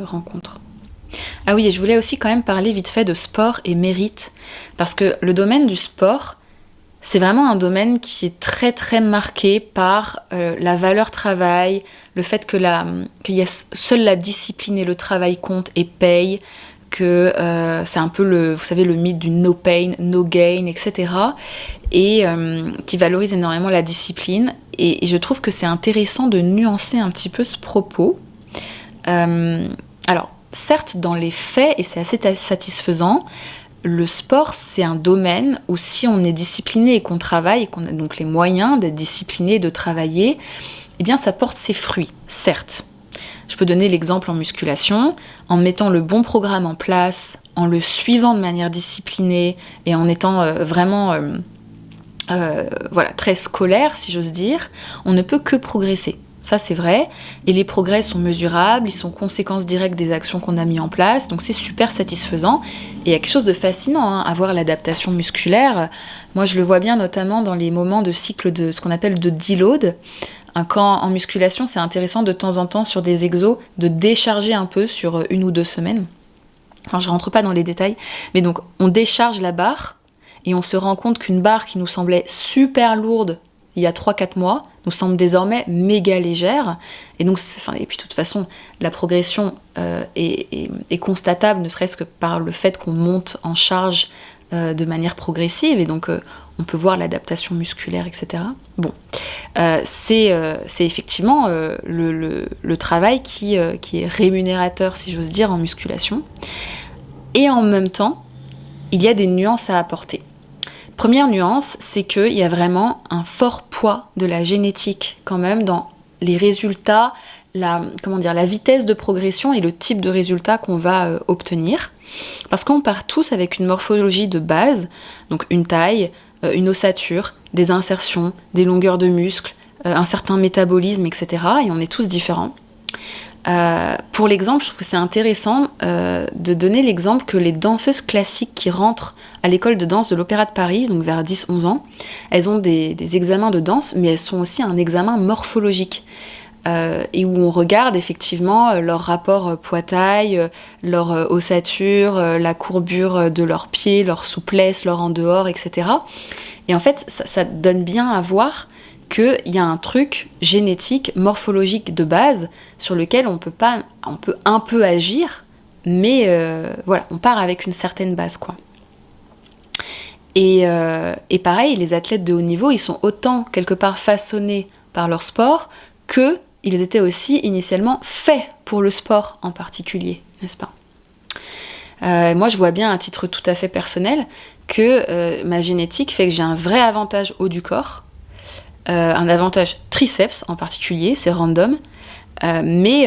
Rencontre. Ah oui, et je voulais aussi quand même parler vite fait de sport et mérite, parce que le domaine du sport, c'est vraiment un domaine qui est très très marqué par la valeur travail, le fait qu'il y a seule la discipline et le travail comptent et payent, que c'est un peu vous savez, le mythe du no pain, no gain, etc. Et qui valorise énormément la discipline. Et je trouve que c'est intéressant de nuancer un petit peu ce propos. Alors, certes, dans les faits, et c'est assez satisfaisant, le sport, c'est un domaine où si on est discipliné et qu'on travaille, et qu'on a donc les moyens d'être discipliné, de travailler, eh bien, ça porte ses fruits, certes. Je peux donner l'exemple en musculation, en mettant le bon programme en place, en le suivant de manière disciplinée et en étant vraiment très scolaire, si j'ose dire, on ne peut que progresser. Ça, c'est vrai. Et les progrès sont mesurables, ils sont conséquences directes des actions qu'on a mis en place. Donc, c'est super satisfaisant. Et il y a quelque chose de fascinant à voir l'adaptation musculaire. Moi, je le vois bien notamment dans les moments de cycle de ce qu'on appelle de deload. Quand en musculation, c'est intéressant de temps en temps sur des exos de décharger un peu sur 1 ou 2 semaines. Alors, je rentre pas dans les détails. Mais donc, on décharge la barre et on se rend compte qu'une barre qui nous semblait super lourde il y a 3-4 mois, nous semble désormais méga légère. Et donc, et puis de toute façon, la progression est constatable, ne serait-ce que par le fait qu'on monte en charge de manière progressive. Et donc, on peut voir l'adaptation musculaire, etc. Bon, c'est effectivement le travail qui est rémunérateur, si j'ose dire, en musculation. Et en même temps, il y a des nuances à apporter. Première nuance, c'est qu'il y a vraiment un fort poids de la génétique quand même dans les résultats, la vitesse de progression et le type de résultat qu'on va obtenir. Parce qu'on part tous avec une morphologie de base, donc une taille, une ossature, des insertions, des longueurs de muscles, un certain métabolisme, etc. Et on est tous différents. Pour l'exemple, je trouve que c'est intéressant de donner l'exemple que les danseuses classiques qui rentrent à l'école de danse de l'Opéra de Paris, donc vers 10-11 ans, elles ont des examens de danse, mais elles sont aussi un examen morphologique, et où on regarde effectivement leur rapport poids-taille, leur ossature, la courbure de leurs pieds, leur souplesse, leur en dehors, etc. Et en fait, ça donne bien à voir qu'il y a un truc génétique, morphologique de base sur lequel on peut un peu agir, mais on part avec une certaine base, quoi. Et pareil, les athlètes de haut niveau, ils sont autant quelque part façonnés par leur sport qu'ils étaient aussi initialement faits pour le sport en particulier, n'est-ce pas ? Moi, je vois bien à titre tout à fait personnel que ma génétique fait que j'ai un vrai avantage haut du corps, un avantage triceps en particulier, c'est random, mais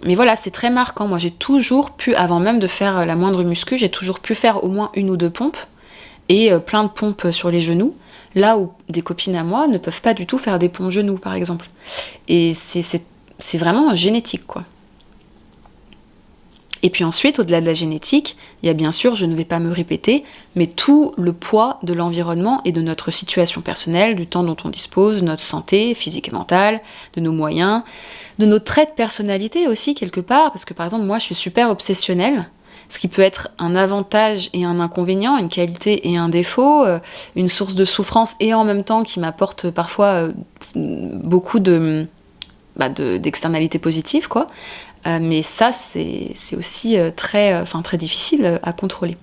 voilà, c'est très marquant. Moi, j'ai toujours pu, avant même de faire la moindre muscu, j'ai toujours pu faire au moins 1 ou 2 pompes, et plein de pompes sur les genoux, là où des copines à moi ne peuvent pas du tout faire des pompes genoux, par exemple. Et c'est vraiment génétique, quoi. Et puis ensuite, au-delà de la génétique, il y a bien sûr, je ne vais pas me répéter, mais tout le poids de l'environnement et de notre situation personnelle, du temps dont on dispose, de notre santé physique et mentale, de nos moyens, de nos traits de personnalité aussi, quelque part, parce que par exemple, moi, je suis super obsessionnelle, ce qui peut être un avantage et un inconvénient, une qualité et un défaut, une source de souffrance et en même temps qui m'apporte parfois beaucoup d'externalités positives, quoi. Mais ça, c'est aussi très difficile à contrôler.